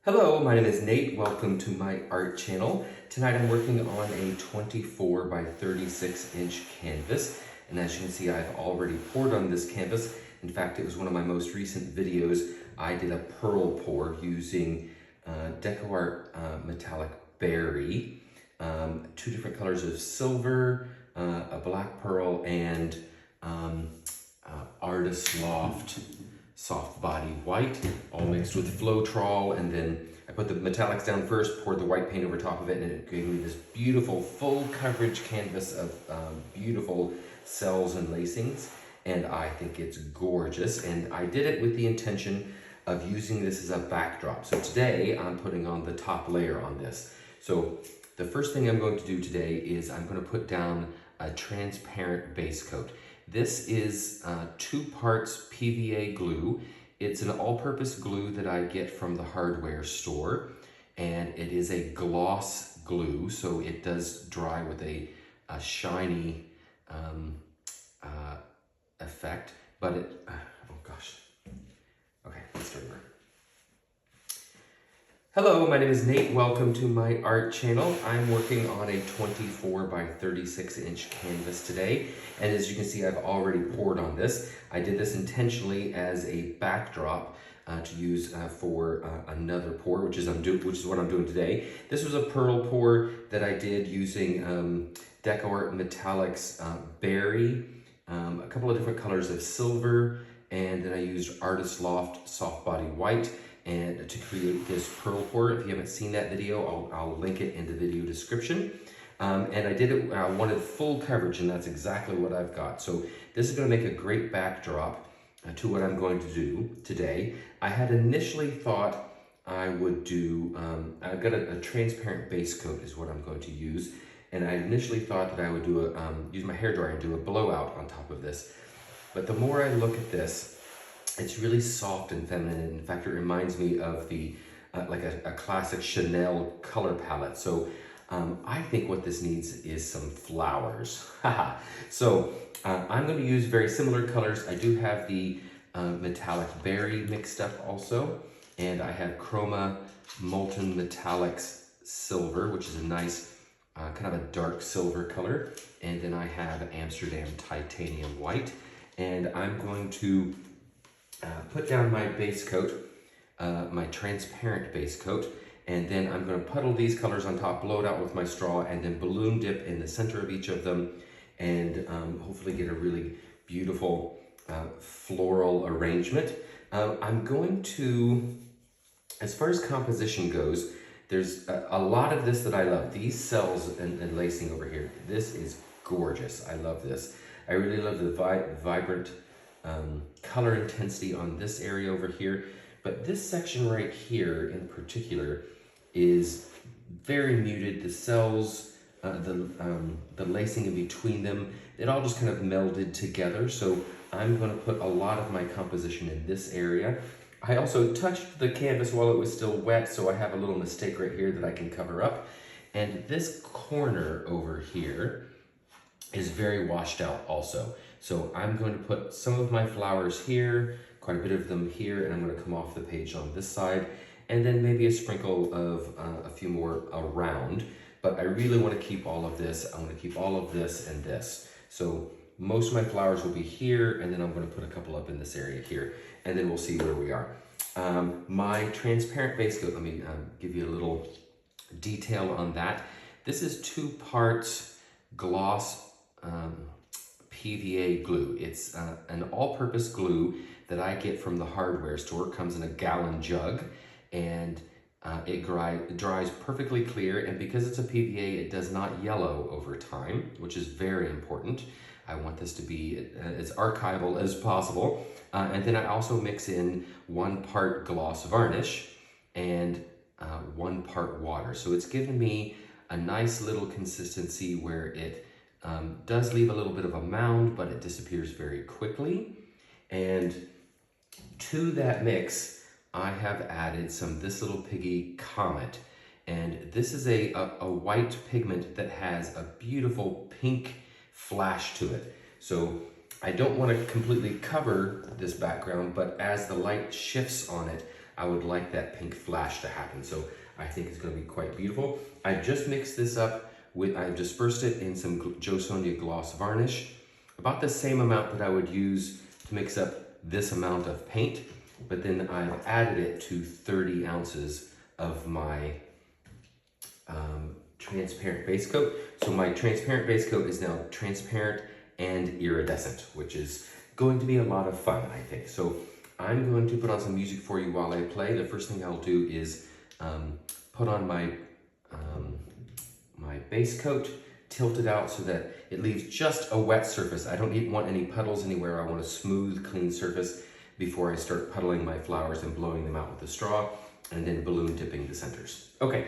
Hello, my name is Nate. Welcome to my art channel. Tonight I'm working on a 24 by 36 inch canvas. And as you can see, I've already poured on this canvas. In fact, it was one of my most recent videos. I did a pearl pour using TriArt metallic berry, two different colors of silver, a black pearl, and Artist Loft soft body white, all mixed with Floetrol, and then I put the metallics down first, poured the white paint over top of it, and it gave me this beautiful full coverage canvas of beautiful cells and lacings, and I think it's gorgeous. And I did it with the intention of using this as a backdrop. So today I'm putting on the top layer on this. So the first thing I'm going to do today is I'm going to put down a transparent base coat. This is 2 parts PVA glue. It's an all-purpose glue that I get from the hardware store, and it is a gloss glue, so it does dry with a shiny effect, but it, oh gosh. Okay, let's start over. Hello, my name is Nate. Welcome to my art channel. I'm working on a 24 by 36 inch canvas today. And as you can see, I've already poured on this. I did this intentionally as a backdrop to use for another pour, which is what I'm doing today. This was a pearl pour that I did using TriArt Metallics Berry, a couple of different colors of silver, and then I used Artist Loft Soft Body White, and to create this pearl pour. If you haven't seen that video, I'll link it in the video description. And I did it, I wanted full coverage, and that's exactly what I've got. So this is going to make a great backdrop to what I'm going to do today. I had initially thought I would do, I've got a transparent base coat is what I'm going to use. And I initially thought that I would do use my hairdryer and do a blowout on top of this. But the more I look at this, it's really soft and feminine. In fact, it reminds me of the like a classic Chanel color palette. So I think what this needs is some flowers. So I'm going to use very similar colors. I do have the metallic berry mixed up also, and I have Chroma Molten Metallics Silver, which is a nice kind of a dark silver color, and then I have Amsterdam Titanium White, and I'm going to put down my base coat, my transparent base coat, and then I'm going to puddle these colors on top, blow it out with my straw, and then balloon dip in the center of each of them, and hopefully get a really beautiful floral arrangement. I'm going to, as far as composition goes, there's a lot of this that I love. These cells and lacing over here, this is gorgeous. I love this. I really love the vibrant color intensity on this area over here, but this section right here in particular is very muted. The cells, the lacing in between them, it all just kind of melded together. So I'm going to put a lot of my composition in this area. I also touched the canvas while it was still wet, so I have a little mistake right here that I can cover up. And this corner over here is very washed out also. So I'm going to put some of my flowers here, quite a bit of them here, and I'm going to come off the page on this side, and then maybe a sprinkle of a few more around. But I really want to keep all of this. I want to keep all of this and this. So most of my flowers will be here, and then I'm going to put a couple up in this area here, and then we'll see where we are. My transparent base coat, let me give you a little detail on that. This is 2 parts gloss PVA glue. It's an all-purpose glue that I get from the hardware store. It comes in a gallon jug, and it dries perfectly clear, and because it's a PVA, it does not yellow over time, which is very important. I want this to be as archival as possible. And then I also mix in 1 part gloss varnish and 1 part water. So it's given me a nice little consistency where it does leave a little bit of a mound, but it disappears very quickly. And to that mix, I have added this little Piggy Comet. And this is a white pigment that has a beautiful pink flash to it. So I don't want to completely cover this background, but as the light shifts on it, I would like that pink flash to happen. So I think it's going to be quite beautiful. I just mixed this up with, I've dispersed it in some Jo Sonja gloss varnish, about the same amount that I would use to mix up this amount of paint, but then I've added it to 30 ounces of my transparent base coat. So my transparent base coat is now transparent and iridescent, which is going to be a lot of fun, I think. So I'm going to put on some music for you while I play. The first thing I'll do is put on my my base coat, tilt it out so that it leaves just a wet surface. I don't want any puddles anywhere. I want a smooth, clean surface before I start puddling my flowers and blowing them out with the straw, and then balloon tipping the centers. Okay,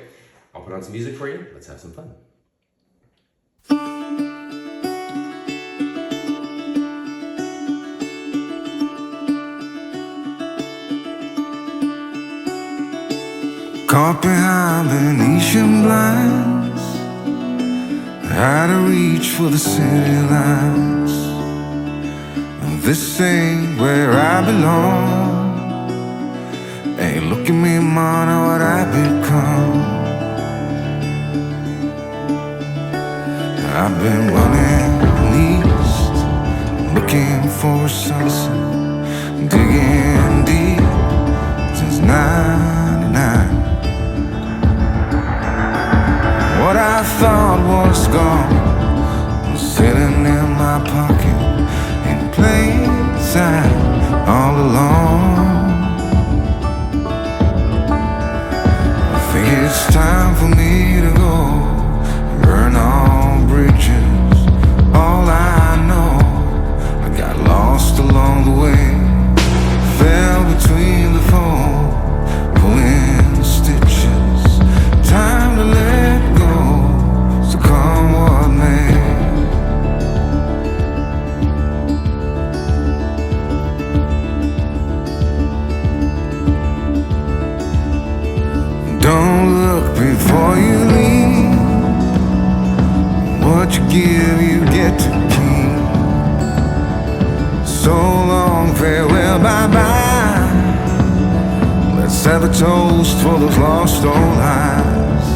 I'll put on some music for you. Let's have some fun. Caught behind Venetian blinds, out of reach for the city lights. This ain't where I belong. Hey, look at me, man, what I've become. I've been running east, looking for a sunset, digging deep since '99. What I thought was gone was sitting in my pocket in plain sight all along. I think it's time for me to go, burn all bridges. All I know, I got lost along the way, fell between the foam, pulling stitches. Time to let go, so come what may. Don't look before you leave. What you give, you get to keep. So long, farewell, bye-bye. Let's have a toast for those lost old eyes.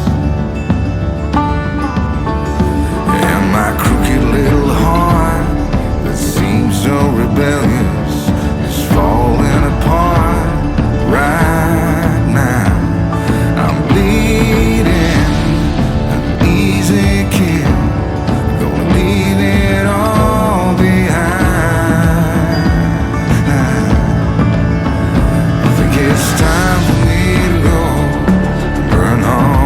And my crooked little heart that seems so rebellious is falling apart right now. I'm bleeding, an easy kill, gonna leave it all behind. I think it's time for me to go, burn all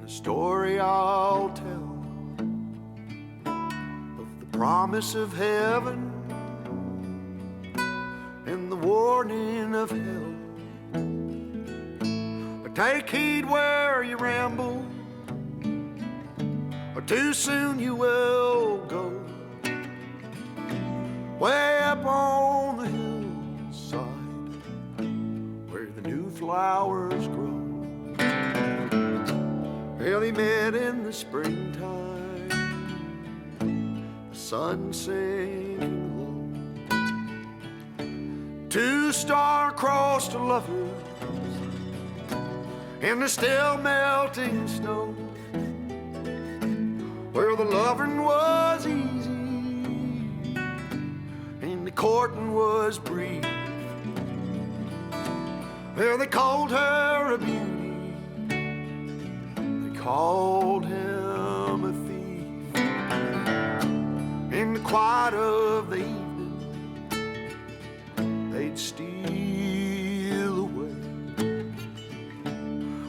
a story I'll tell of the promise of heaven and the warning of hell. Take heed where you ramble, or too soon you will go. Way up on the hillside where the new flowers grow. Well, he met in the springtime, the sun sinking low. Two star-crossed lovers in the still melting snow, where the loving was easy and the courting was brief. Well, they called her a beauty, they called him a thief. In the quiet of the evening, they'd steal away,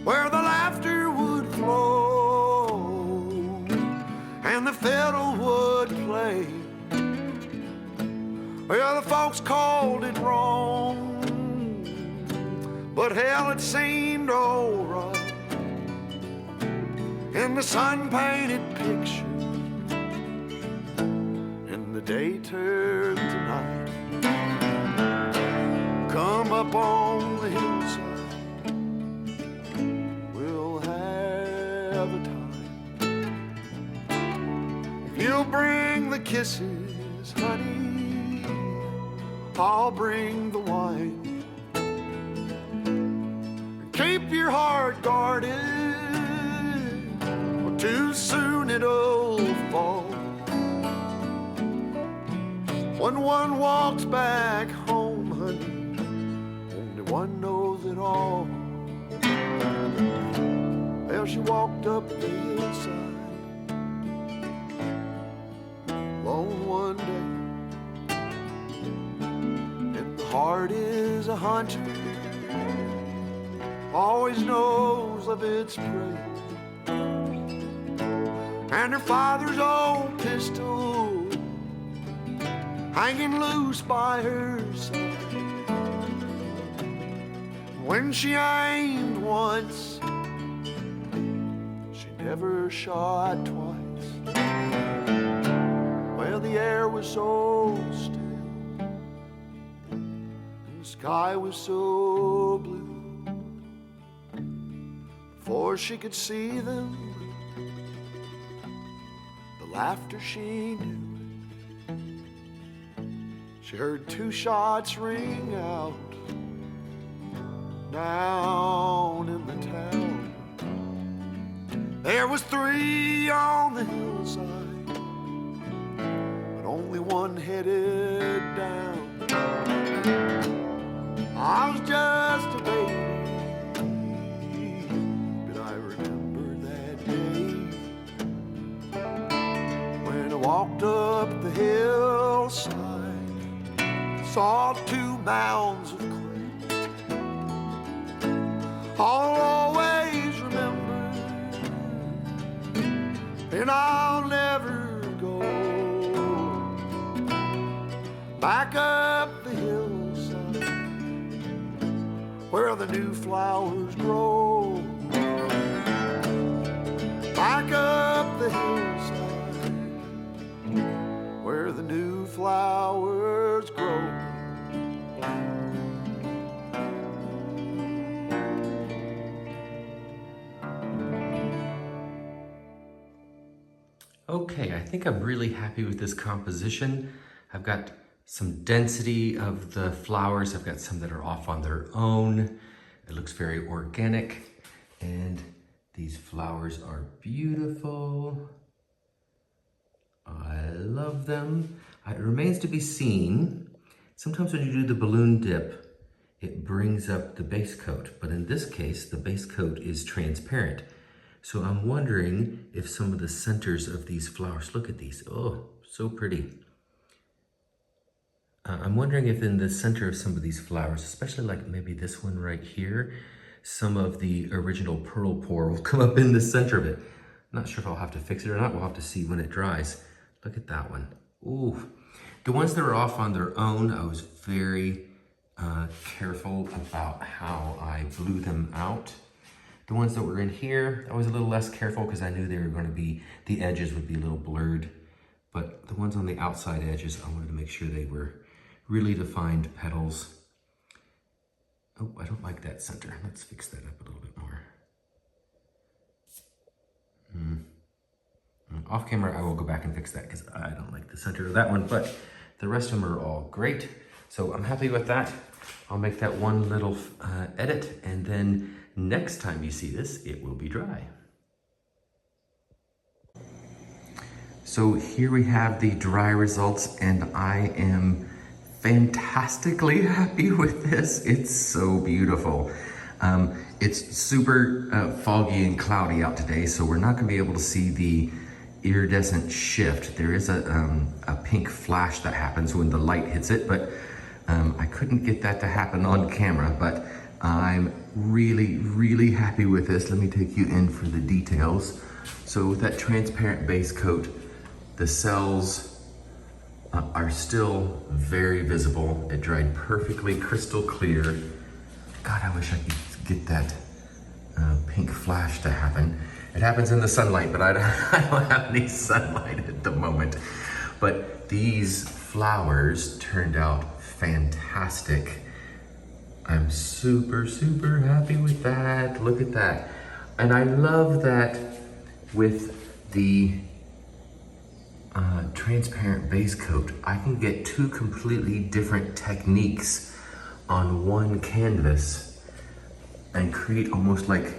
where the laughter would flow and the fiddle would play. Well, the folks called it wrong, but hell, it seemed alright. In the sun-painted picture, and the day turned to night. Come up on the hillside, have a time. If you'll bring the kisses, honey, I'll bring the wine. Keep your heart guarded, or too soon it'll fall. When one walks back home, honey, only one knows it all. Well, she walked up the hillside alone one day, and the heart is a hunter, always knows of its prey. And her father's old pistol hanging loose by her side. When she aimed once, never shot twice. Well, the air was so still, and the sky was so blue. Before she could see them, the laughter she knew. She heard two shots ring out down in the town. There was three on the hillside, but only one headed down. I was just a baby, but I remember that day when I walked up the hillside, saw two mounds of clay. I'll always remember, and I'll never go back up the hillside where the new flowers grow. Back up the hillside where the new flowers grow. Okay, I think I'm really happy with this composition. I've got some density of the flowers. I've got some that are off on their own. It looks very organic, and these flowers are beautiful. I love them. It remains to be seen. Sometimes when you do the balloon dip, it brings up the base coat, but in this case, the base coat is transparent. So I'm wondering if some of the centers of these flowers, look at these, oh, so pretty. I'm wondering if in the center of some of these flowers, especially like maybe this one right here, some of the original pearl pour will come up in the center of it. I'm not sure if I'll have to fix it or not. We'll have to see when it dries. Look at that one. Ooh. The ones that are off on their own, I was very careful about how I blew them out. The ones that were in here, I was a little less careful because I knew they were going to be, the edges would be a little blurred. But the ones on the outside edges, I wanted to make sure they were really defined petals. Oh, I don't like that center. Let's fix that up a little bit more. Off camera, I will go back and fix that because I don't like the center of that one, but the rest of them are all great. So I'm happy with that. I'll make that one little edit, and then next time you see this, it will be dry. So here we have the dry results, and I am fantastically happy with this. It's so beautiful. It's super foggy and cloudy out today, so we're not gonna be able to see the iridescent shift. There is a pink flash that happens when the light hits it, but I couldn't get that to happen on camera, but I'm really, really happy with this. Let me take you in for the details. So with that transparent base coat, the cells are still very visible. It dried perfectly crystal clear. God, I wish I could get that pink flash to happen. It happens in the sunlight, but I don't have any sunlight at the moment. But these flowers turned out fantastic. I'm super, super happy with that. Look at that. And I love that with the transparent base coat, I can get two completely different techniques on one canvas and create almost like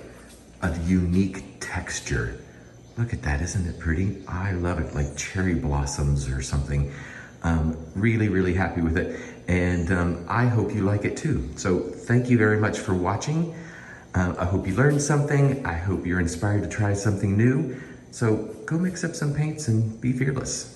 a unique texture. Look at that, isn't it pretty? I love it, like cherry blossoms or something. Really, really happy with it. And I hope you like it too. So thank you very much for watching. I hope you learned something. I hope you're inspired to try something new. So go mix up some paints and be fearless.